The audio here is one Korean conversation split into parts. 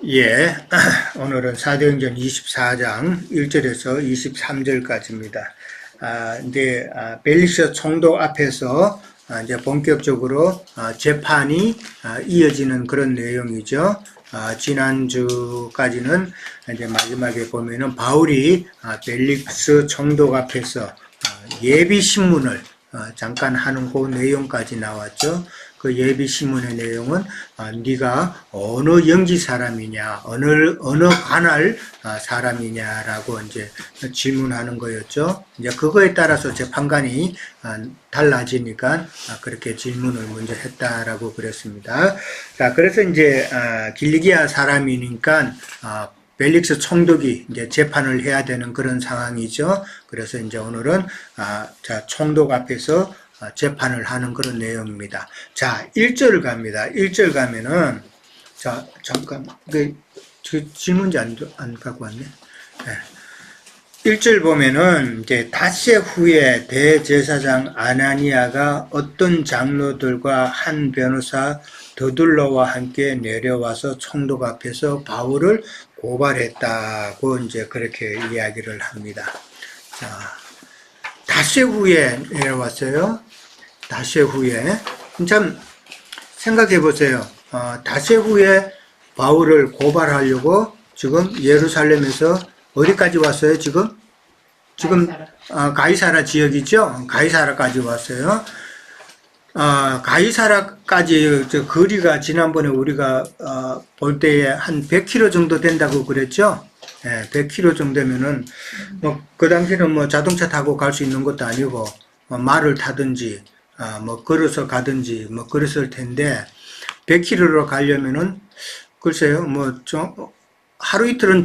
예, 오늘은 사도행전 24장 1절에서 23절까지입니다. 벨리셔 총독 앞에서 이제 본격적으로 재판이 이어지는 그런 내용이죠. 지난주까지는 이제 마지막에 보면은 바울이 벨릭스 총독 앞에서 예비 신문을 잠깐 하는 그 내용까지 나왔죠. 그 예비 신문의 내용은 네가 어느 영지 사람이냐, 어느 관할 사람이냐라고 이제 질문하는 거였죠. 이제 그거에 따라서 재판관이 달라지니까 그렇게 질문을 먼저 했다라고 그랬습니다. 자, 그래서 이제 길리기아 사람이니까 벨릭스 총독이 이제 재판을 해야 되는 그런 상황이죠. 그래서 이제 오늘은 총독 앞에서 재판을 하는 그런 내용입니다. 자, 1절 갑니다. 1절 가면은, 자, 잠깐, 질문지 안 갖고 왔네. 네. 1절 보면은, 이제, 닷새 후에 대제사장 아나니아가 어떤 장로들과 한 변호사 더둘러와 함께 내려와서 총독 앞에서 바울을 고발했다고 이제 그렇게 이야기를 합니다. 자, 닷새 후에 내려왔어요. 닷새 후에. 참, 생각해 보세요. 닷새 후에 바울을 고발하려고 지금 예루살렘에서 어디까지 왔어요, 지금? 가이사라 지역이죠? 가이사라까지 왔어요. 가이사라까지 거리가 지난번에 우리가 볼 때에 한 100km 정도 된다고 그랬죠? 예, 100km 정도면은 그 당시는 자동차 타고 갈 수 있는 것도 아니고 말을 타든지 걸어서 가든지 그랬을 텐데 100km로 가려면은 글쎄요 좀 하루 이틀은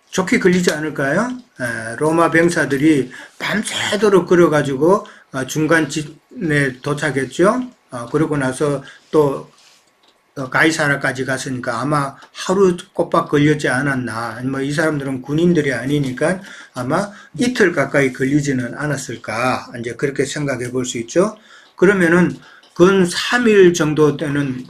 좋게 걸리지 않을까요? 예, 로마 병사들이 밤새도록 걸어가지고 중간쯤에 도착했죠. 그러고 나서 또 가이사라까지 갔으니까 아마 하루 꼬박 걸렸지 않았나. 이 사람들은 군인들이 아니니까 아마 이틀 가까이 걸리지는 않았을까. 이제 그렇게 생각해 볼 수 있죠. 그러면은 근 3일 정도 되는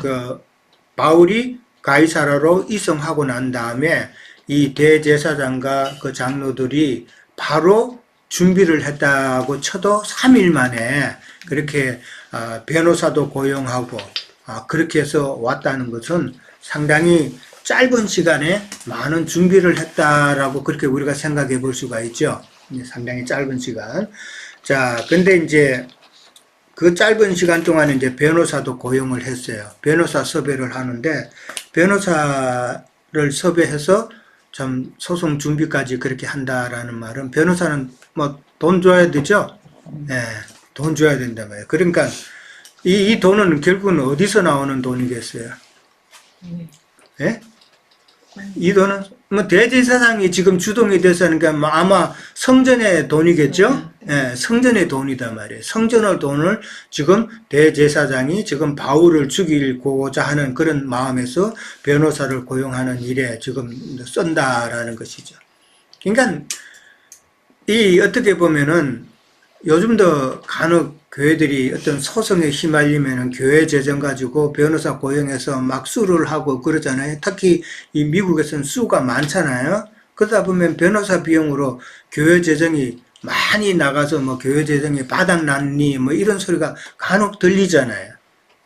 바울이 가이사라로 이송하고 난 다음에 이 대제사장과 그 장로들이 바로 준비를 했다고 쳐도 3일 만에 그렇게 변호사도 고용하고 그렇게 해서 왔다는 것은 상당히 짧은 시간에 많은 준비를 했다라고 그렇게 우리가 생각해 볼 수가 있죠. 상당히 짧은 시간. 자, 근데 이제 그 짧은 시간 동안에 이제 변호사도 고용을 했어요. 변호사 섭외를 하는데 변호사를 섭외해서 참 소송 준비까지 그렇게 한다라는 말은 변호사는 돈 줘야 되죠? 예, 돈 줘야 된단 말이에요. 그러니까 이 돈은 결국은 어디서 나오는 돈이겠어요? 예? 이 돈은 대제사장이 지금 주동이 돼서 하니까 아마 성전의 돈이겠죠? 예, 성전의 돈이단 말이에요. 성전의 돈을 지금 대제사장이 지금 바울을 죽이고자 하는 그런 마음에서 변호사를 고용하는 일에 지금 쓴다라는 것이죠. 그러니까 어떻게 보면은 요즘도 간혹 교회들이 어떤 소송에 휘말리면은 교회 재정 가지고 변호사 고용해서 막 수를 하고 그러잖아요. 특히 이 미국에서는 수가 많잖아요. 그러다 보면 변호사 비용으로 교회 재정이 많이 나가서 교회 재정이 바닥났니 이런 소리가 간혹 들리잖아요.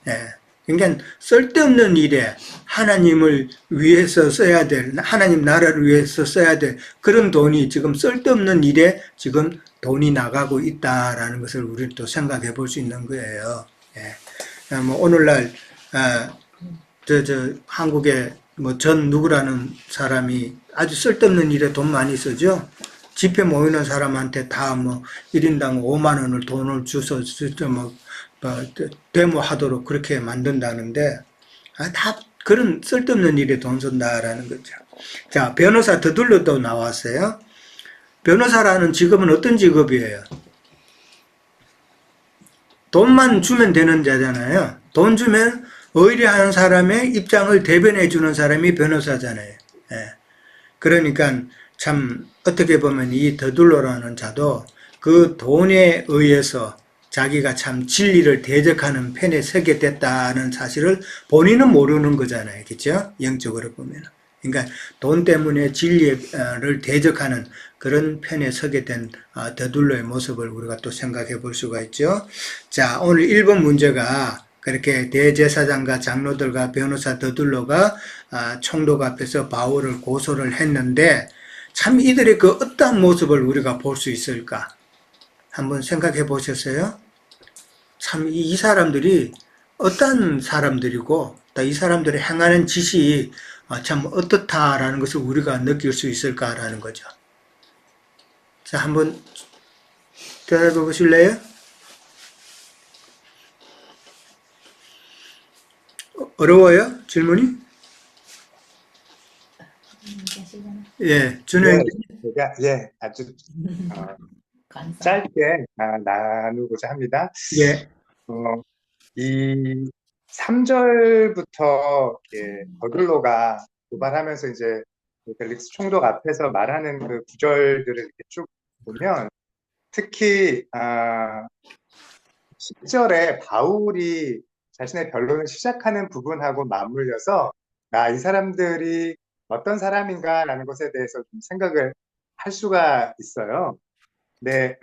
예. 그러니까 쓸데없는 일에 하나님을 위해서 써야 될, 하나님 나라를 위해서 써야 될 그런 돈이 지금 쓸데없는 일에 지금 돈이 나가고 있다라는 것을 우리는 또 생각해 볼 수 있는 거예요. 예. 오늘날, 한국에 전 누구라는 사람이 아주 쓸데없는 일에 돈 많이 쓰죠? 집회 모이는 사람한테 다 1인당 5만 원을 돈을 주서 데모하도록 그렇게 만든다는데, 다 그런 쓸데없는 일에 돈 쓴다라는 거죠. 자, 변호사 더둘러도 나왔어요. 변호사라는 직업은 어떤 직업이에요? 돈만 주면 되는 자잖아요. 돈 주면 의뢰하는 사람의 입장을 대변해 주는 사람이 변호사잖아요. 예. 그러니까 참 어떻게 보면 이 더둘러라는 자도 그 돈에 의해서 자기가 참 진리를 대적하는 편에 서게 됐다는 사실을 본인은 모르는 거잖아요. 그렇죠? 영적으로 보면. 그러니까 돈 때문에 진리를 대적하는 그런 편에 서게 된 더둘로의 모습을 우리가 또 생각해 볼 수가 있죠. 자, 오늘 1번 문제가 그렇게 대제사장과 장로들과 변호사 더둘로가 총독 앞에서 바울을 고소를 했는데 참 이들의 그 어떠한 모습을 우리가 볼 수 있을까? 한번 생각해 보셨어요? 참 이 사람들이 어떤 사람들이고 또 이 사람들이 행하는 짓이 참 어떻다라는 것을 우리가 느낄 수 있을까라는 거죠. 자, 한번 대답해 보실래요? 어려워요? 질문이? 예, 준영. 제가 아주 짧게 나누고자 합니다. 예. 이 3절부터 더둘로가 고발하면서 이제 펠릭스 총독 앞에서 말하는 그 구절들을 이렇게 쭉 보면 특히 10절에 바울이 자신의 변론을 시작하는 부분하고 맞물려서 이 사람들이 어떤 사람인가라는 것에 대해서 좀 생각을 할 수가 있어요. 네,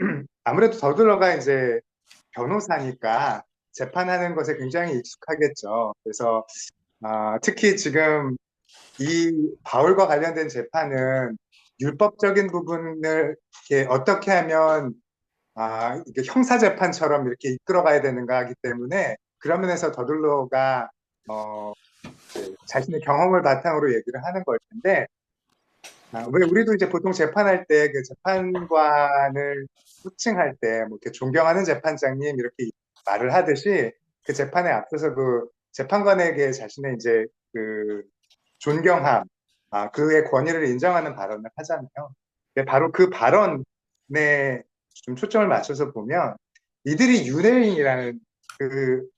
아무래도 더둘러가 이제 변호사니까 재판하는 것에 굉장히 익숙하겠죠. 그래서 특히 지금 이 바울과 관련된 재판은 율법적인 부분을 이렇게 어떻게 하면 이게 형사 재판처럼 이렇게 이끌어가야 되는가 하기 때문에 그런 면에서 더둘러가 자신의 경험을 바탕으로 얘기를 하는 걸 텐데 왜 우리도 이제 보통 재판할 때 그 재판관을 호칭할 때 뭐 이렇게 존경하는 재판장님 이렇게 말을 하듯이 그 재판에 앞서서 그 재판관에게 자신의 이제 그 존경함, 그의 권위를 인정하는 발언을 하잖아요. 근데 바로 그 발언에 좀 초점을 맞춰서 보면 이들이 유대인이라는 그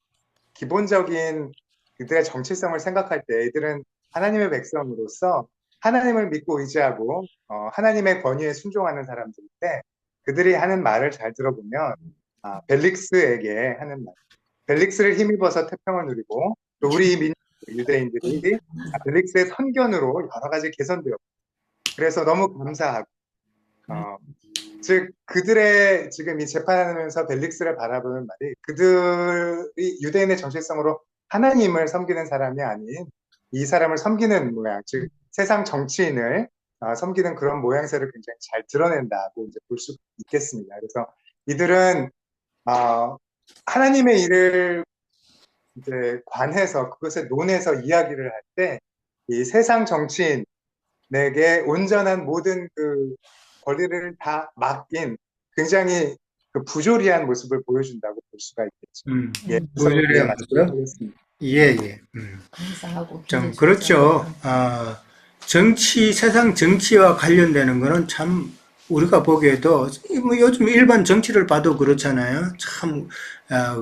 기본적인 그들의 정체성을 생각할 때 이들은 하나님의 백성으로서 하나님을 믿고 의지하고 하나님의 권위에 순종하는 사람들인데 그들이 하는 말을 잘 들어보면 벨릭스에게 하는 말, 벨릭스를 힘입어서 태평을 누리고 또 우리 민족 유대인들이 벨릭스의 선견으로 여러 가지 개선되었고 그래서 너무 감사하고 즉 그들의 지금 이 재판하면서 벨릭스를 바라보는 말이 그들이 유대인의 정체성으로 하나님을 섬기는 사람이 아닌 이 사람을 섬기는 모양, 즉 세상 정치인을 섬기는 그런 모양새를 굉장히 잘 드러낸다고 이제 볼 수 있겠습니다. 그래서 이들은 하나님의 일을 이제 관해서 그것에 논해서 이야기를 할 때 이 세상 정치인에게 온전한 모든 그 권리를 다 맡긴 굉장히 그 부조리한 모습을 보여준다고 볼 수가 있겠죠. 부조리한 모습? 예. 좀 그렇죠. 세상 정치와 관련되는 거는 참 우리가 보기에도 뭐 요즘 일반 정치를 봐도 그렇잖아요. 참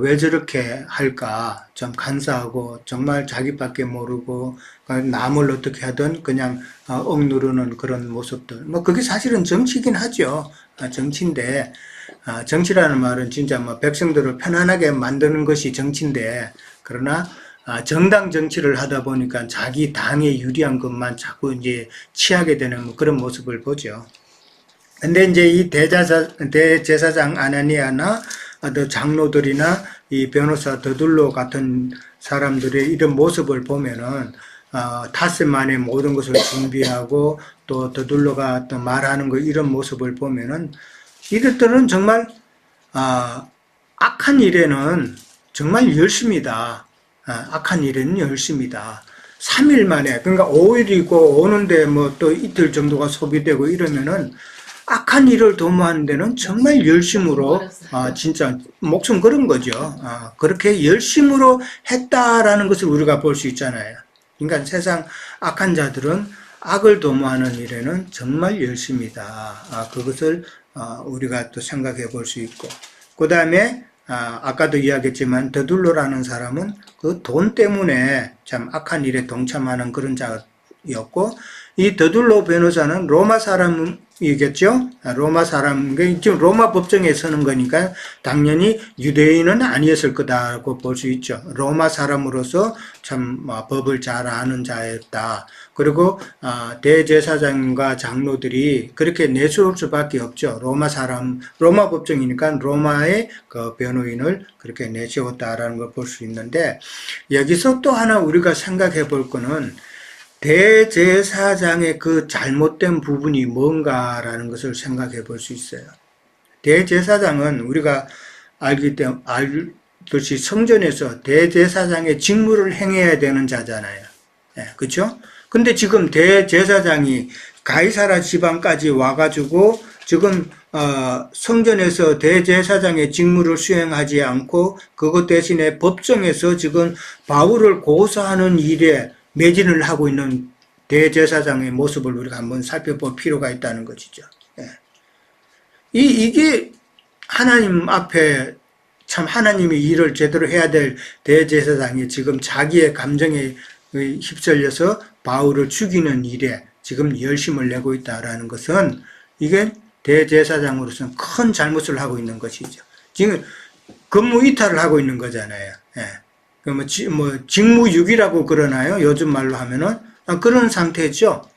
왜 저렇게 할까 좀 간사하고 정말 자기밖에 모르고 남을 어떻게 하든 그냥 억누르는 그런 모습들. 뭐 그게 사실은 정치긴 하죠. 정치인데 정치라는 말은 진짜 뭐 백성들을 편안하게 만드는 것이 정치인데 그러나 정당 정치를 하다 보니까 자기 당에 유리한 것만 자꾸 이제 취하게 되는 그런 모습을 보죠. 근데 이제 이 대제사장 아나니아나 장로들이나 이 변호사 더둘로 같은 사람들의 이런 모습을 보면은 닷새 만에 모든 것을 준비하고 또 더둘로가 또 말하는 거 이런 모습을 보면은 이들은 정말 악한 일에는 정말 열심이다. 악한 일에는 열심이다. 3일 만에 그러니까 5일이고 오는데 뭐 또 이틀 정도가 소비되고 이러면은 악한 일을 도모하는 데는 정말 열심으로 진짜 목숨 걸은 거죠. 그렇게 열심으로 했다라는 것을 우리가 볼 수 있잖아요. 그러니까 세상 악한 자들은 악을 도모하는 일에는 정말 열심이다. 그것을 우리가 또 생각해 볼 수 있고 그 다음에 아까도 이야기했지만 더둘로라는 사람은 그 돈 때문에 참 악한 일에 동참하는 그런 자였고 이 더둘로 변호사는 로마 사람이겠죠? 로마 사람, 지금 로마 법정에 서는 거니까 당연히 유대인은 아니었을 거다라고 볼 수 있죠. 로마 사람으로서 참 법을 잘 아는 자였다. 그리고 대제사장과 장로들이 그렇게 내세울 수밖에 없죠. 로마 법정이니까 로마의 그 변호인을 그렇게 내세웠다라는 걸 볼 수 있는데, 여기서 또 하나 우리가 생각해 볼 거는 대제사장의 그 잘못된 부분이 뭔가라는 것을 생각해 볼 수 있어요. 대제사장은 우리가 알듯이 성전에서 대제사장의 직무를 행해야 되는 자잖아요. 그렇죠? 근데 지금 대제사장이 가이사라 지방까지 와가지고 지금 성전에서 대제사장의 직무를 수행하지 않고 그것 대신에 법정에서 지금 바울을 고소하는 일에 매진을 하고 있는 대제사장의 모습을 우리가 한번 살펴볼 필요가 있다는 것이죠. 이게 하나님 앞에 참 하나님이 일을 제대로 해야 될 대제사장이 지금 자기의 감정에 휩쓸려서 바울을 죽이는 일에 지금 열심을 내고 있다라는 것은 이게 대제사장으로서는 큰 잘못을 하고 있는 것이죠. 지금 근무 이탈을 하고 있는 거잖아요. 직무유기라고 그러나요? 요즘 말로 하면은 그런 상태죠.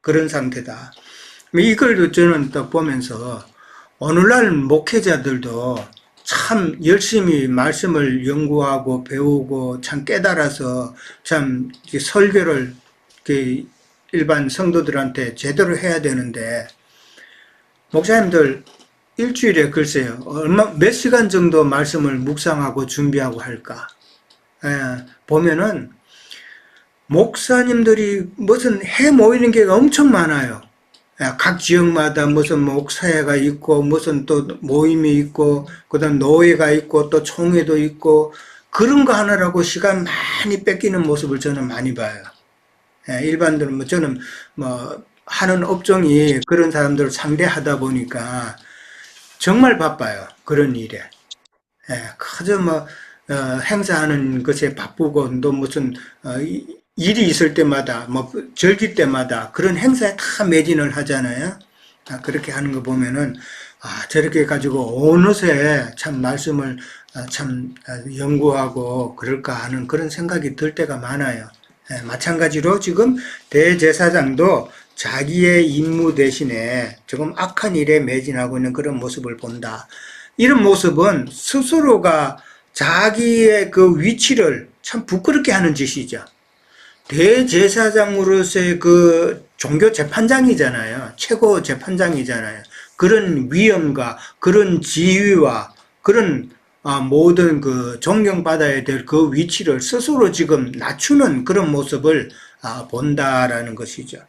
그런 상태다. 이걸 저는 딱 보면서 오늘날 목회자들도 참 열심히 말씀을 연구하고 배우고 참 깨달아서 참 설교를 일반 성도들한테 제대로 해야 되는데, 목사님들 일주일에 글쎄요 몇 시간 정도 말씀을 묵상하고 준비하고 할까? 보면은 목사님들이 무슨 해 모이는 게 엄청 많아요. 각 지역마다 무슨 목사회가 있고 무슨 또 모임이 있고 그다음 노회가 있고 또 총회도 있고, 그런 거 하느라고 시간 많이 뺏기는 모습을 저는 많이 봐요. 일반들은 저는 하는 업종이 그런 사람들을 상대하다 보니까 정말 바빠요. 그런 일에. 그저 행사하는 것에 바쁘고 또 무슨 일이 있을 때마다 절기 때마다 그런 행사에 다 매진을 하잖아요. 그렇게 하는 거 보면은 저렇게 가지고 어느새 참 말씀을 참 연구하고 그럴까 하는 그런 생각이 들 때가 많아요. 마찬가지로 지금 대제사장도 자기의 임무 대신에 조금 악한 일에 매진하고 있는 그런 모습을 본다. 이런 모습은 스스로가 자기의 그 위치를 참 부끄럽게 하는 짓이죠. 대제사장으로서의 그 종교 재판장이잖아요. 최고 재판장이잖아요. 그런 위엄과 그런 지위와 그런 모든 그 존경받아야 될 그 위치를 스스로 지금 낮추는 그런 모습을 본다라는 것이죠.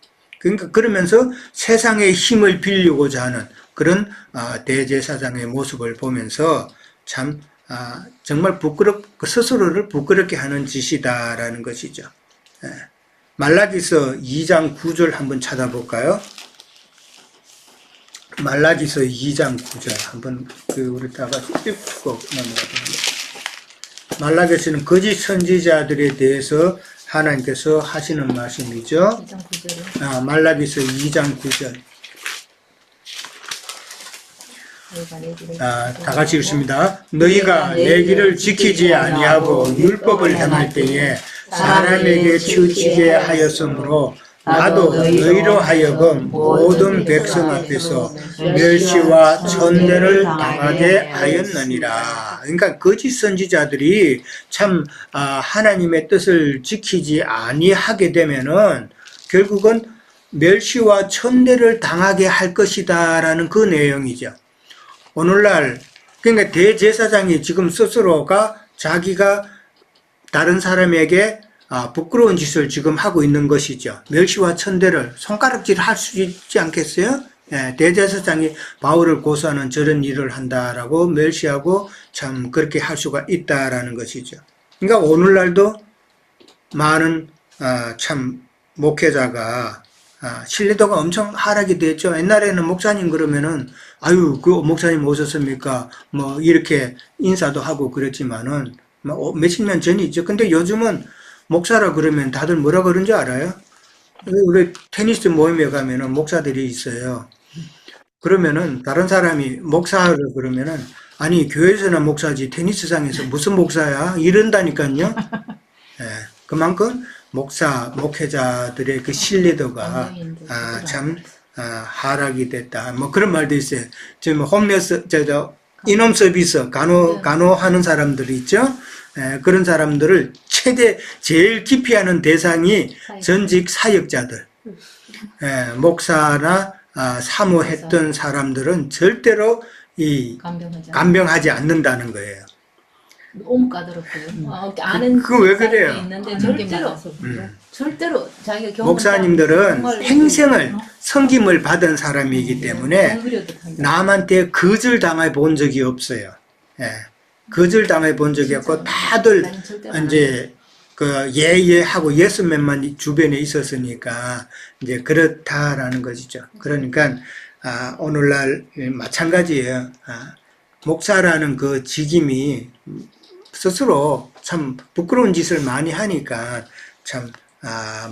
그러니까 그러면서 세상의 힘을 빌리고자 하는 그런 대제사장의 모습을 보면서 참 정말 스스로를 부끄럽게 하는 짓이다라는 것이죠. 말라기서 2장 9절 한번 찾아볼까요? 말라기서 2장 9절 한번 우리 다 같이 읽고 넘어가겠습니다. 말라기서는 거짓 선지자들에 대해서 하나님께서 하시는 말씀이죠. 말라기서 2장 9절. 다 같이 읽습니다. 너희가 내 길을 지키지 아니하고 율법을 행할 때에 사람에게 치우치게 하였으므로 나도 너희로 하여금 모든 백성 앞에서 멸시와 천대를 당하게 하였느니라. 그러니까 거짓 선지자들이 참 하나님의 뜻을 지키지 아니하게 되면은 결국은 멸시와 천대를 당하게 할 것이다라는 그 내용이죠. 오늘날 그러니까 대제사장이 지금 스스로가 자기가 다른 사람에게 부끄러운 짓을 지금 하고 있는 것이죠. 멸시와 천대를 손가락질 할 수 있지 않겠어요? 대제사장이 바울을 고소하는 저런 일을 한다라고 멸시하고 참 그렇게 할 수가 있다라는 것이죠. 그러니까 오늘날도 많은 참 목회자가 신뢰도가 엄청 하락이 됐죠. 옛날에는 목사님 그러면은 아유 그 목사님 오셨습니까? 이렇게 인사도 하고 그랬지만은 몇십 년 전이죠. 근데 요즘은 목사라 그러면 다들 뭐라 그러는지 알아요? 우리 테니스 모임에 가면은 목사들이 있어요. 그러면은 다른 사람이 목사를 그러면은 아니 교회에서나 목사지 테니스장에서 무슨 목사야? 이런다니까요. 예, 그만큼 목회자들의 그 신뢰도가 참 하락이 됐다. 뭐 그런 말도 있어요. 지금 홈레스 인홈 서비스 간호하는 사람들이 있죠. 예, 그런 사람들을 제일 기피하는 대상이 전직 사역자들. 예, 목사나 사모했던 사람들은 절대로 간병하지 않는다는 거예요. 너무 까다롭고요. 아는 그거 왜 그래요? 있는데 절대로 자기가 경험 목사님들은 평생을 섬김을 받은 사람이기 때문에 남한테 거절 당해 본 적이 없어요. 예. 거절 당해 본 적이 없고 다들 이제 그 예하고 예스맨만 주변에 있었으니까 이제 그렇다라는 것이죠. 그러니까 오늘날 마찬가지예요. 목사라는 그 직임이 스스로 참 부끄러운 짓을 많이 하니까 참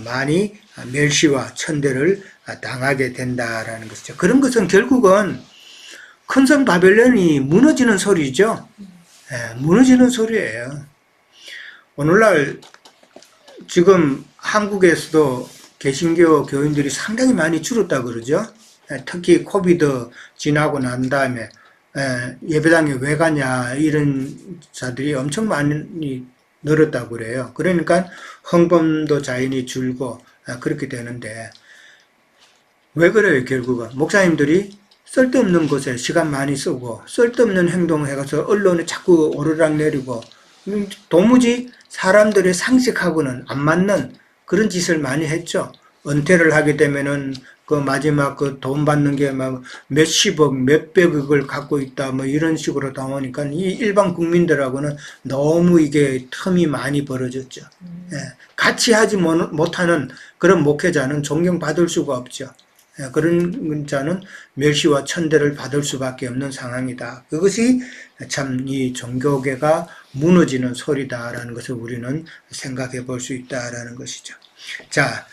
많이 멸시와 천대를 당하게 된다라는 것이죠. 그런 것은 결국은 큰 성 바벨론이 무너지는 소리죠. 예, 무너지는 소리예요. 오늘날 지금 한국에서도 개신교 교인들이 상당히 많이 줄었다 그러죠. 특히 코비드 지나고 난 다음에 예배당에 왜 가냐 이런 자들이 엄청 많이 늘었다고 그래요. 그러니까 헌금도 자연히 줄고 그렇게 되는데 왜 그래요? 결국은 목사님들이 쓸데없는 곳에 시간 많이 쓰고 쓸데없는 행동을 해가서 언론에 자꾸 오르락내리고 도무지 사람들의 상식하고는 안 맞는 그런 짓을 많이 했죠. 은퇴를 하게 되면은 그 마지막 그 돈 받는 게 막 몇십억, 몇백억을 갖고 있다 뭐 이런 식으로 나오니까 이 일반 국민들하고는 너무 이게 틈이 많이 벌어졌죠. 예, 같이 하지 못하는 그런 목회자는 존경받을 수가 없죠. 예, 그런 자는 멸시와 천대를 받을 수밖에 없는 상황이다. 그것이 참 이 종교계가 무너지는 소리다라는 것을 우리는 생각해 볼 수 있다라는 것이죠. 자,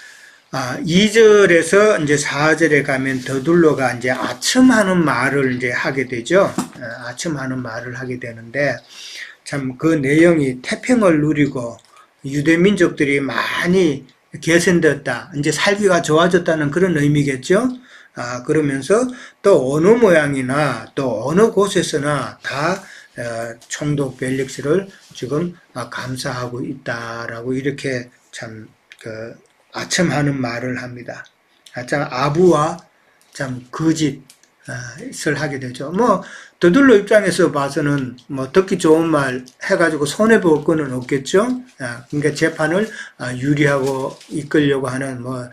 2절에서 이제 4절에 가면 더둘러가 이제 아첨하는 말을 이제 하게 되죠. 아첨하는 말을 하게 되는데 참 그 내용이 태평을 누리고 유대 민족들이 많이 개선되었다. 이제 살기가 좋아졌다는 그런 의미겠죠. 그러면서 또 어느 모양이나 또 어느 곳에서나 다 총독 벨릭스를 지금 감사하고 있다라고 이렇게 참 아첨하는 말을 합니다. 참 아부와 참 거짓을 하게 되죠. 뭐 더둘러 입장에서 봐서는 뭐 듣기 좋은 말 해가지고 손해 볼 거는 없겠죠. 그러니까 재판을 유리하고 이끌려고 하는 뭐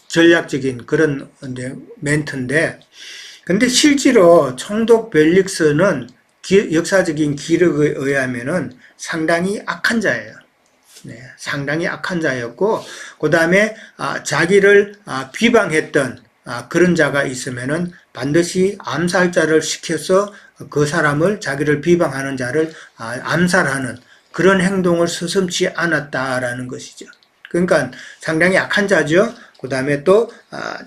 전략적인 그런 이제 멘트인데, 근데 실제로 총독 벨릭스는 역사적인 기록에 의하면은 상당히 악한 자예요. 네, 상당히 악한 자였고, 그 다음에 자기를 비방했던 그런 자가 있으면은 반드시 암살자를 시켜서 그 사람을, 자기를 비방하는 자를 암살하는 그런 행동을 서슴지 않았다라는 것이죠. 그러니까 상당히 악한 자죠. 그 다음에 또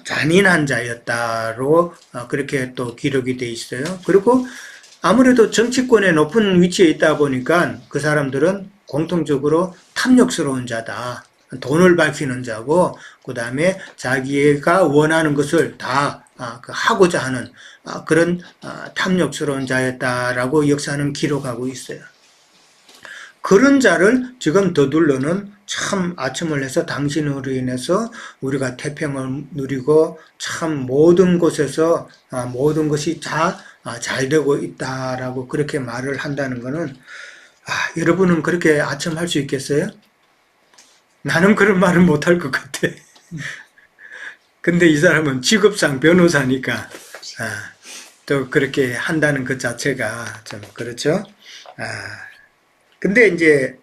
잔인한 자였다로 그렇게 또 기록이 돼 있어요. 그리고 아무래도 정치권의 높은 위치에 있다 보니까 그 사람들은 공통적으로 탐욕스러운 자다. 돈을 밝히는 자고, 그 다음에 자기가 원하는 것을 다 하고자 하는 그런 탐욕스러운 자였다라고 역사는 기록하고 있어요. 그런 자를 지금 더둘러는 참 아첨을 해서 당신으로 인해서 우리가 태평을 누리고 참 모든 곳에서 모든 것이 다 잘 되고 있다라고 그렇게 말을 한다는 것은 여러분은 그렇게 아첨할 수 있겠어요? 나는 그런 말을 못할 것 같아. 근데 이 사람은 직업상 변호사니까 또 그렇게 한다는 것 자체가 좀 그렇죠. 근데 이제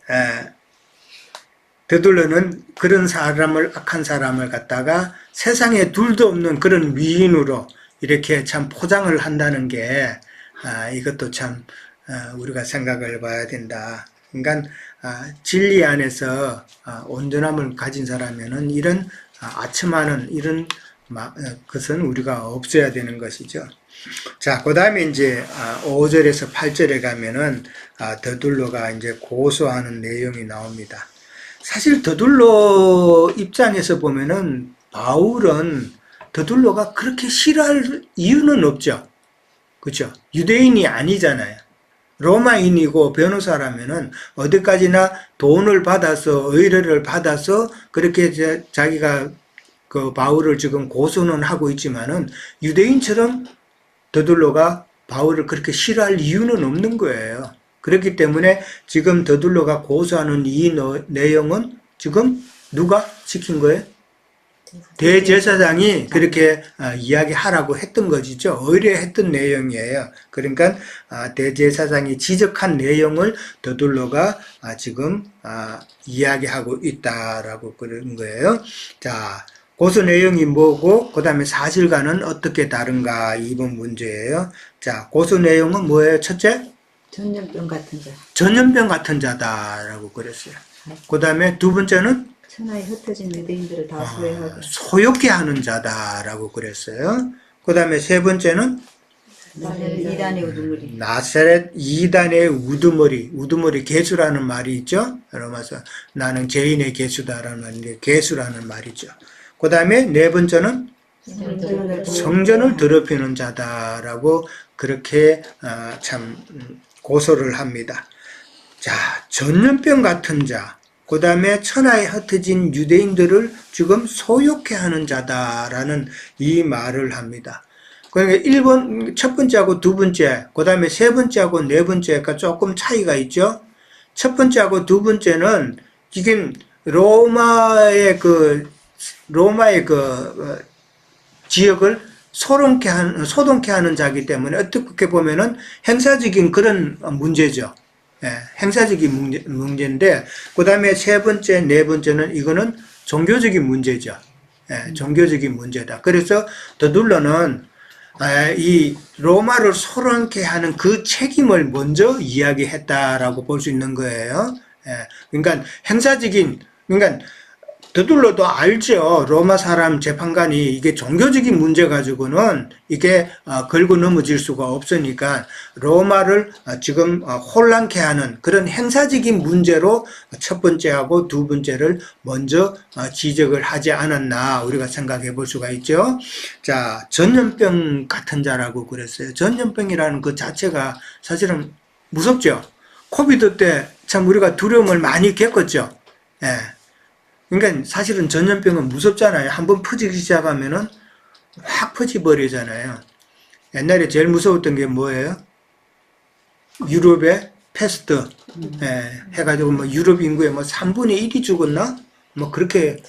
더둘러는 그런 사람을, 악한 사람을 갖다가 세상에 둘도 없는 그런 위인으로 이렇게 참 포장을 한다는 게 이것도 참 우리가 생각을 해봐야 된다. 그러니까 진리 안에서 온전함을 가진 사람에는 이런 아첨하는 이런 것은 우리가 없어야 되는 것이죠. 자, 그 다음에 이제 5절에서 8절에 가면은 더둘러가 이제 고소하는 내용이 나옵니다. 사실 더둘러 입장에서 보면은 바울은 더둘러가 그렇게 싫어할 이유는 없죠. 그렇죠? 유대인이 아니잖아요. 로마인이고 변호사라면은 어디까지나 돈을 받아서 의뢰를 받아서 그렇게 자기가 그 바울을 지금 고소는 하고 있지만은 유대인처럼 더둘러가 바울을 그렇게 싫어할 이유는 없는 거예요. 그렇기 때문에 지금 더둘러가 고소하는 이 내용은 지금 누가 시킨 거예요? 대제사장이 그렇게 이야기하라고 했던 것이죠. 의뢰했던 내용이에요. 그러니까 대제사장이 지적한 내용을 더둘러가 지금 이야기하고 있다라고 그런 거예요. 자, 고소 내용이 뭐고 그 다음에 사실과는 어떻게 다른가 이번 문제예요. 자, 고소 내용은 뭐예요? 첫째? 전염병 같은 자. 전염병 같은 자다라고 그랬어요. 그 다음에 두 번째는 천하에 흩어진 유대인들을 다 소외하고 소욕케 하는 자다라고 그랬어요. 그 다음에 세 번째는 이단의 우두머리. 나사렛 이단의 우두머리 개수라는 말이 있죠. 로마서 나는 죄인의 개수다라는 말인데 개수라는 말이죠. 그 다음에 네 번째는 성전을 더럽히는 자다라고 그렇게 참 고소를 합니다. 자, 전염병 같은 자, 그 다음에 천하에 흩어진 유대인들을 지금 소욕케 하는 자다라는 이 말을 합니다. 그러니까 첫 번째하고 두 번째, 그 다음에 세 번째하고 네 번째가 조금 차이가 있죠. 첫 번째하고 두 번째는 지금 로마의 그 지역을 소동케 하는 자이기 때문에 어떻게 보면은 행사적인 그런 문제죠. 예, 행사적인 문제인데, 그 다음에 세 번째, 네 번째는 이거는 종교적인 문제죠. 예, 종교적인 문제다. 그래서 더둘러는 이 로마를 소란케 하는 그 책임을 먼저 이야기했다라고 볼 수 있는 거예요. 예, 그러니까 그러니까 더둘러도 알죠. 로마 사람 재판관이 이게 종교적인 문제 가지고는 이게 걸고 넘어질 수가 없으니까 로마를 지금 혼란케 하는 그런 행사적인 문제로 첫 번째하고 두 번째를 먼저 지적을 하지 않았나 우리가 생각해 볼 수가 있죠. 자, 전염병 같은 자라고 그랬어요. 전염병이라는 그 자체가 사실은 무섭죠. 코비드 때 참 우리가 두려움을 많이 겪었죠. 예. 그러니까 사실은 전염병은 무섭잖아요. 한번 퍼지기 시작하면은 확 퍼져버리잖아요. 옛날에 제일 무서웠던 게 뭐예요? 유럽의 패스트. 예, 해가지고 뭐 유럽 인구의 뭐 3분의 1이 죽었나? 뭐 그렇게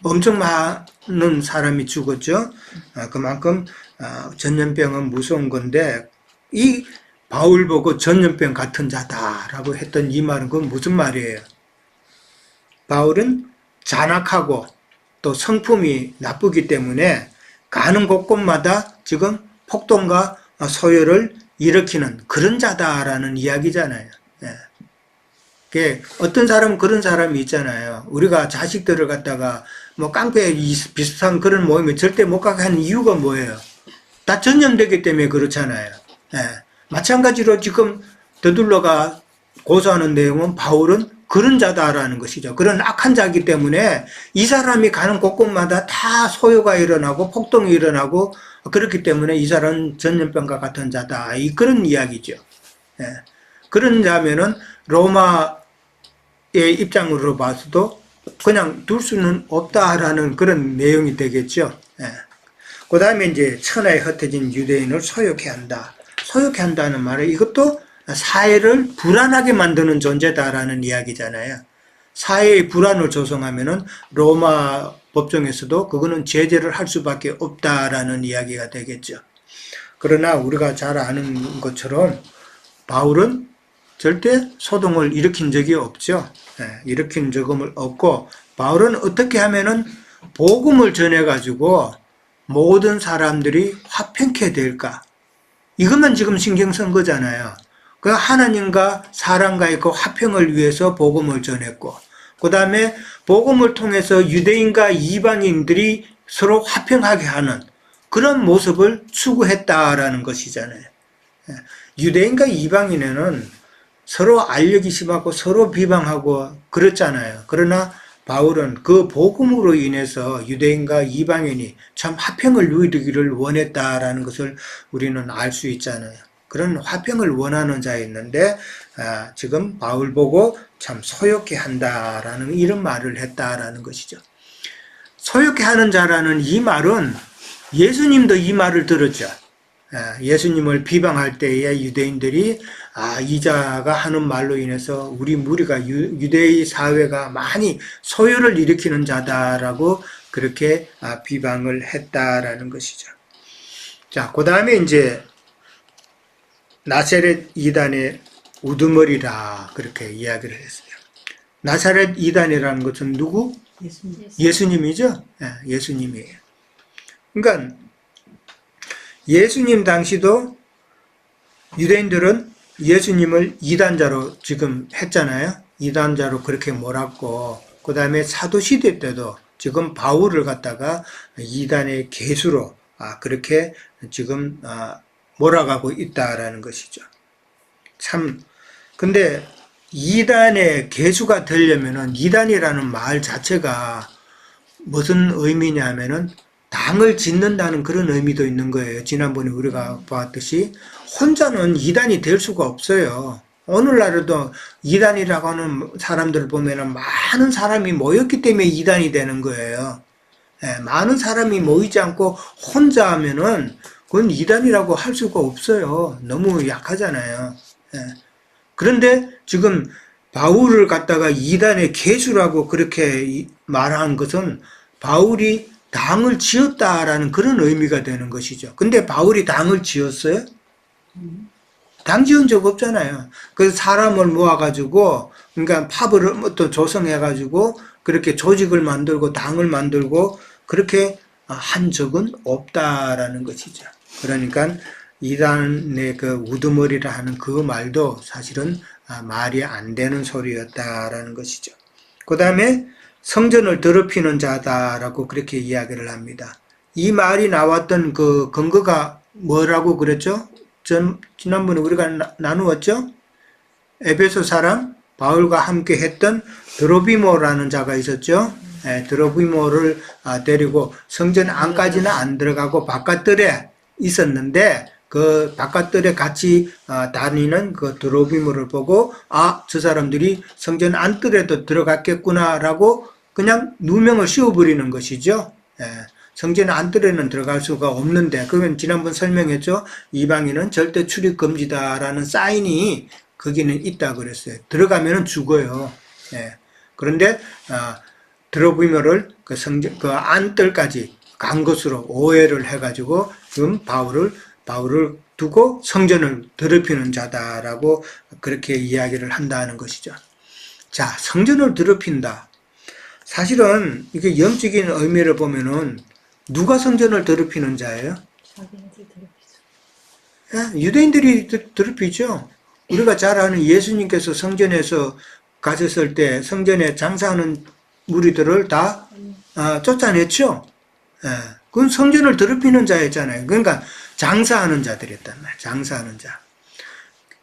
엄청 많은 사람이 죽었죠. 그만큼 전염병은 무서운 건데 이 바울 보고 전염병 같은 자다라고 했던 이 말은 그건 무슨 말이에요? 바울은 잔악하고 또 성품이 나쁘기 때문에 가는 곳곳마다 지금 폭동과 소요를 일으키는 그런 자다라는 이야기잖아요. 예. 어떤 사람은 그런 사람이 있잖아요. 우리가 자식들을 갖다가 뭐 깡패 비슷한 그런 모임에 절대 못 가게 하는 이유가 뭐예요? 다 전염되기 때문에 그렇잖아요. 예. 마찬가지로 지금 더둘러가 고소하는 내용은 바울은 그런 자다라는 것이죠. 그런 악한 자이기 때문에 이 사람이 가는 곳곳마다 다 소요가 일어나고 폭동이 일어나고 그렇기 때문에 이 사람은 전염병과 같은 자다. 그런 이야기죠. 예. 그런 자면은 로마의 입장으로 봐서도 그냥 둘 수는 없다라는 그런 내용이 되겠죠. 예. 그 다음에 이제 천하에 흩어진 유대인을 소욕케 한다. 소욕케 한다는 말은 이것도 사회를 불안하게 만드는 존재다라는 이야기잖아요. 사회의 불안을 조성하면은 로마 법정에서도 그거는 제재를 할 수밖에 없다라는 이야기가 되겠죠. 그러나 우리가 잘 아는 것처럼 바울은 절대 소동을 일으킨 적이 없죠. 일으킨 적은 없고 바울은 어떻게 하면은 복음을 전해가지고 모든 사람들이 화평케 될까? 이것만 지금 신경 쓴 거잖아요. 그 하나님과 사람과의 그 화평을 위해서 복음을 전했고, 그 다음에 복음을 통해서 유대인과 이방인들이 서로 화평하게 하는 그런 모습을 추구했다라는 것이잖아요. 유대인과 이방인에는 서로 알력이 심하고 서로 비방하고 그렇잖아요. 그러나 바울은 그 복음으로 인해서 유대인과 이방인이 참 화평을 누리기를 원했다라는 것을 우리는 알 수 있잖아요. 그런 화평을 원하는 자였는데 지금 바울 보고 참 소욕해 한다라는 이런 말을 했다라는 것이죠. 소욕해 하는 자라는 이 말은 예수님도 이 말을 들었죠. 예수님을 비방할 때에 유대인들이 이 자가 하는 말로 인해서 우리 무리가 유대의 사회가 많이 소요를 일으키는 자다라고 그렇게 비방을 했다라는 것이죠. 자, 그 다음에 이제 나사렛 이단의 우두머리라 그렇게 이야기를 했어요. 나사렛 이단이라는 것은 누구? 예수님. 예수님이죠. 예수님이에요. 그러니까 예수님 당시도 유대인들은 예수님을 이단자로 지금 했잖아요. 이단자로 그렇게 몰았고, 그 다음에 사도시대 때도 지금 바울을 갖다가 이단의 개수로 그렇게 지금 몰아가고 있다라는 것이죠. 참, 근데 이단의 개수가 되려면은 이단이라는 말 자체가 무슨 의미냐면은 당을 짓는다는 그런 의미도 있는 거예요. 지난번에 우리가 봤듯이 혼자는 이단이 될 수가 없어요. 오늘날에도 이단이라고 하는 사람들을 보면은 많은 사람이 모였기 때문에 이단이 되는 거예요. 많은 사람이 모이지 않고 혼자 하면은 그건 이단이라고 할 수가 없어요. 너무 약하잖아요. 그런데 지금 바울을 갖다가 이단의 개수라고 그렇게 말한 것은 바울이 당을 지었다라는 그런 의미가 되는 것이죠. 근데 바울이 당을 지었어요? 당 지은 적 없잖아요. 그래서 사람을 모아가지고, 그러니까 팝을 또 조성해가지고, 그렇게 조직을 만들고, 당을 만들고, 그렇게 한 적은 없다라는 것이죠. 그러니까 이단의 그 우두머리라 하는 그 말도 사실은 말이 안 되는 소리였다라는 것이죠. 그 다음에 성전을 더럽히는 자다라고 그렇게 이야기를 합니다. 이 말이 나왔던 그 근거가 뭐라고 그랬죠? 지난번에 우리가 나누었죠? 에베소 사람 바울과 함께 했던 드로비모라는 자가 있었죠? 드로비모를 데리고 성전 안까지는 안 들어가고 바깥들에 있었는데 그 바깥들에 같이 다니는 그 드로비모를 보고 저 사람들이 성전 안뜰에도 들어갔겠구나라고 그냥 누명을 씌워버리는 것이죠. 성전 안뜰에는 들어갈 수가 없는데 그러면 지난번 설명했죠. 이방인은 절대 출입 금지다라는 사인이 거기는 있다 그랬어요. 들어가면은 죽어요. 그런데 드로비모를 그 성전 그 안뜰까지 간 것으로 오해를 해가지고 지금 바울을 두고 성전을 더럽히는 자다라고 그렇게 이야기를 한다는 것이죠. 자, 성전을 더럽힌다. 사실은 이게 영적인 의미를 보면은 누가 성전을 더럽히는 자예요? 자기네들 더럽히죠. 유대인들이 더럽히죠. 우리가 잘 아는 예수님께서 성전에서 가셨을 때 성전에 장사하는 무리들을 다 쫓아냈죠. 그건 성전을 더럽히는 자였잖아요. 그러니까 장사하는 자들이었단 말이에요. 장사하는 자.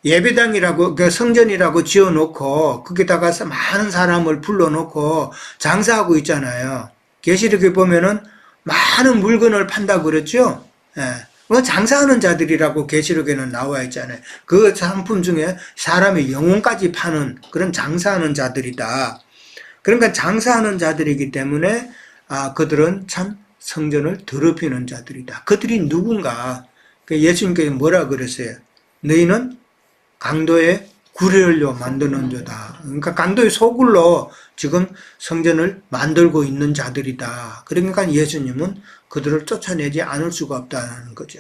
예배당이라고, 그 성전이라고 지어놓고, 거기다가 많은 사람을 불러놓고 장사하고 있잖아요. 계시록에 보면은 많은 물건을 판다고 그랬죠? 장사하는 자들이라고 계시록에는 나와 있잖아요. 그 상품 중에 사람의 영혼까지 파는 그런 장사하는 자들이다. 그러니까 장사하는 자들이기 때문에, 그들은 참 성전을 더럽히는 자들이다. 그들이 누군가? 예수님께서 뭐라 그랬어요? 너희는 강도의 구레를요 만드는 자다. 그러니까 강도의 소굴로 지금 성전을 만들고 있는 자들이다. 그러니까 예수님은 그들을 쫓아내지 않을 수가 없다는 거죠.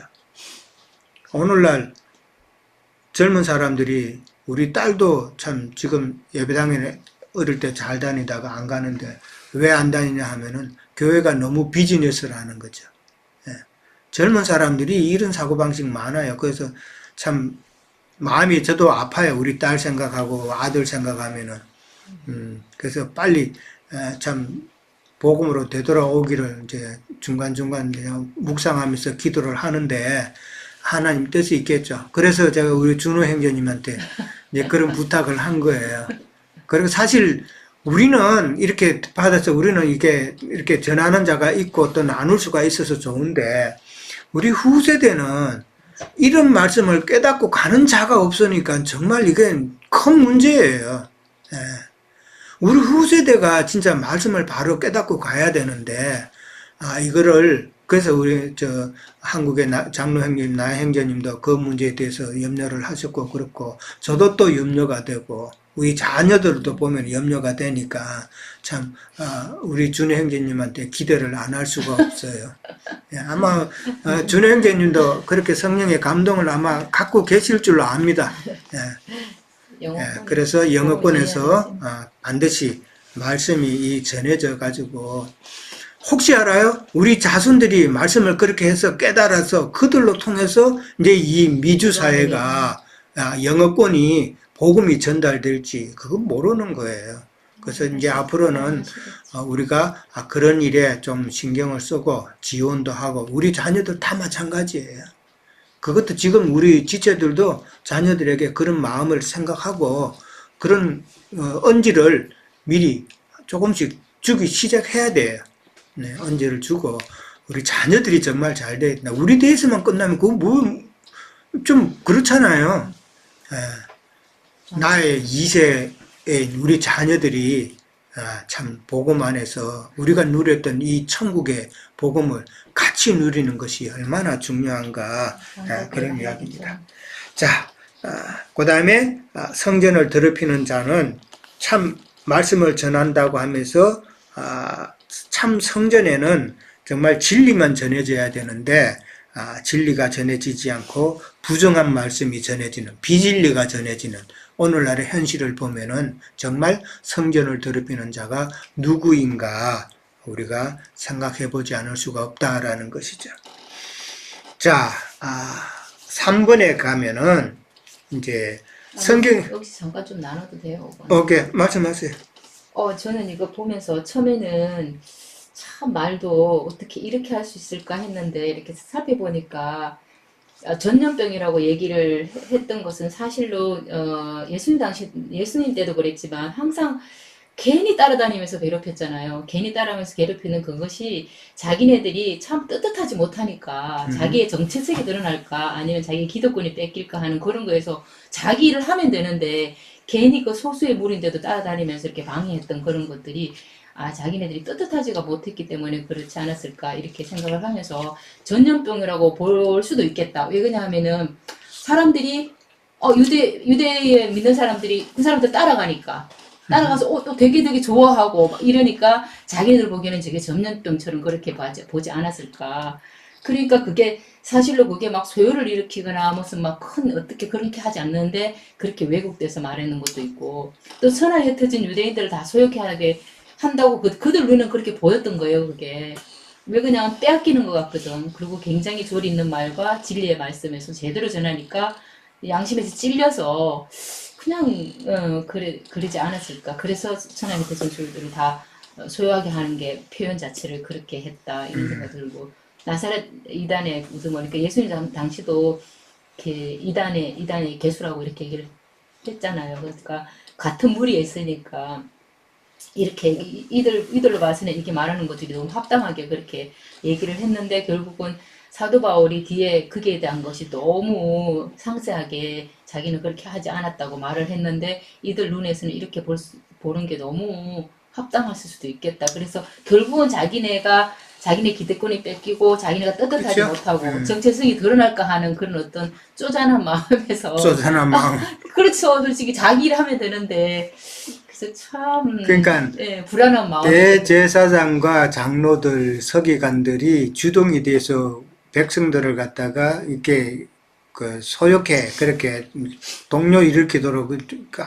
오늘날 젊은 사람들이 우리 딸도 참 지금 예배당에 어릴 때 잘 다니다가 안 가는데 왜 안 다니냐 하면은 교회가 너무 비즈니스라는 거죠. 젊은 사람들이 이런 사고방식 많아요. 그래서 참 마음이 저도 아파요. 우리 딸 생각하고 아들 생각하면은. 그래서 빨리 참 복음으로 되돌아오기를 이제 중간중간 그냥 묵상하면서 기도를 하는데 하나님 뜻이 있겠죠. 그래서 제가 우리 준호 형제님한테 이제 그런 부탁을 한 거예요. 그리고 사실 우리는 이렇게 받아서 우리는 이렇게 전하는 자가 있고 또 나눌 수가 있어서 좋은데 우리 후세대는 이런 말씀을 깨닫고 가는 자가 없으니까 정말 이건 큰 문제예요. 예. 우리 후세대가 진짜 말씀을 바로 깨닫고 가야 되는데, 이거를, 그래서 우리, 한국의 장로 형님, 나 형제님도 그 문제에 대해서 염려를 하셨고, 그렇고, 저도 또 염려가 되고, 우리 자녀들도 보면 염려가 되니까, 참, 우리 준호 형제님한테 기대를 안 할 수가 없어요. 예, 아마, 준호 형제님도 그렇게 성령의 감동을 아마 갖고 계실 줄로 압니다. 예. 예, 그래서 영어권에서 반드시 말씀이 전해져 가지고 혹시 알아요? 우리 자손들이 말씀을 그렇게 해서 깨달아서 그들로 통해서 이제 이 미주 사회가 영어권이 복음이 전달될지 그건 모르는 거예요. 그래서 이제 앞으로는 우리가 그런 일에 좀 신경을 쓰고 지원도 하고 우리 자녀들 다 마찬가지예요. 그것도 지금 우리 지체들도 자녀들에게 그런 마음을 생각하고 그런 언지를 미리 조금씩 주기 시작해야 돼요. 네, 언지를 주고 우리 자녀들이 정말 잘 되겠다. 우리 대에서만 끝나면 그거 뭐 좀 그렇잖아요. 나의 2세의 우리 자녀들이 참 복음 안에서 우리가 누렸던 이 천국의 복음을 같이 누리는 것이 얼마나 중요한가 그런 이야기입니다. 자, 그 다음에 성전을 더럽히는 자는 참 말씀을 전한다고 하면서 참 성전에는 정말 진리만 전해져야 되는데 진리가 전해지지 않고 부정한 말씀이 전해지는 비진리가 전해지는 오늘날의 현실을 보면은 정말 성전을 더럽히는 자가 누구인가 우리가 생각해 보지 않을 수가 없다라는 것이죠. 자, 3번에 가면은 이제 성경 여기서 잠깐 좀 나눠도 돼요? 오케이 말씀하세요. 저는 이거 보면서 처음에는 참 말도 어떻게 이렇게 할 수 있을까 했는데 이렇게 살펴보니까 전염병이라고 얘기를 했던 것은 사실로 예수님 때도 그랬지만 항상 괜히 따라다니면서 괴롭혔잖아요. 괜히 따라하면서 괴롭히는 그것이 자기네들이 참 떳떳하지 못하니까 자기의 정체성이 드러날까 아니면 자기의 기득권이 뺏길까 하는 그런 거에서 자기 일을 하면 되는데 괜히 그 소수의 무리인데도 따라다니면서 이렇게 방해했던 그런 것들이 자기네들이 떳떳하지가 못했기 때문에 그렇지 않았을까 이렇게 생각을 하면서 전염병이라고 볼 수도 있겠다. 왜 그러냐면은 사람들이 유대에 믿는 사람들이 그 사람들 따라가니까 따라가서 또 되게 좋아하고 막 이러니까 자기들 보기에는 저게 전염병처럼 그렇게 보지 않았을까. 그러니까 그게 사실로 그게 막 소요를 일으키거나 무슨 막 큰 어떻게 그렇게 하지 않는데 그렇게 왜곡돼서 말하는 것도 있고 또 천하에 흩어진 유대인들을 다 소욕해 하게 한다고 그들 눈에는 그렇게 보였던 거예요. 그게 왜 그냥 빼앗기는 것 같거든. 그리고 굉장히 조리 있는 말과 진리의 말씀에서 제대로 전하니까 양심에서 찔려서 그냥 그러지 않았을까. 그래서 천하에 흩어진 줄들을 다 소유하게 하는 게 표현 자체를 그렇게 했다 이런 생각 들고 나사렛 이단의 우두머니 그러니까 예수님 당시도 이렇게 이단의 개수라고 이렇게 얘기를 했잖아요. 그러니까 같은 무리에 있으니까 이렇게 이들로 봐서는 이렇게 말하는 것들이 너무 합당하게 그렇게 얘기를 했는데 결국은 사도 바울이 뒤에 그게 대한 것이 너무 상세하게 자기는 그렇게 하지 않았다고 말을 했는데 이들 눈에서는 이렇게 보는 게 너무 합당했을 수도 있겠다. 그래서 결국은 자기네 기득권이 뺏기고 자기네가 떳떳하지 그쵸? 못하고 정체성이 드러날까 하는 그런 어떤 쪼잔한 마음에서 쏘잔한 마음. 그렇죠. 솔직히 자기 일 하면 되는데 그래서 참 그러니까 불안한 마음. 대제사장과 장로들, 서기관들이 주동이 돼서 백성들을 갖다가 이렇게 소욕해 그렇게 동료 일으키도록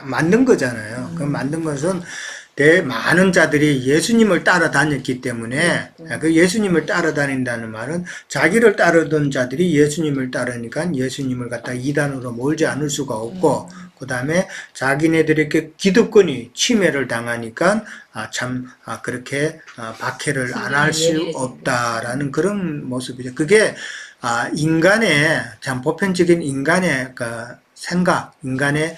만든 거잖아요. 그 만든 것은 많은 자들이 예수님을 따라다녔기 때문에 네. 그 예수님을 따라다닌다는 말은 자기를 따르던 자들이 예수님을 따르니까 예수님을 갖다 이단으로 몰지 않을 수가 없고 그 다음에 자기네들에게 기득권이 침해를 당하니까 그렇게 박해를 안 할 수 예리해집니다. 없다라는 그런 모습이죠. 그게 인간의 참 보편적인 인간의 그 생각, 인간의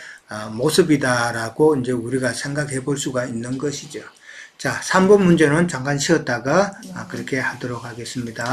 모습이다라고 이제 우리가 생각해 볼 수가 있는 것이죠. 자, 3번 문제는 잠깐 쉬었다가 그렇게 하도록 하겠습니다.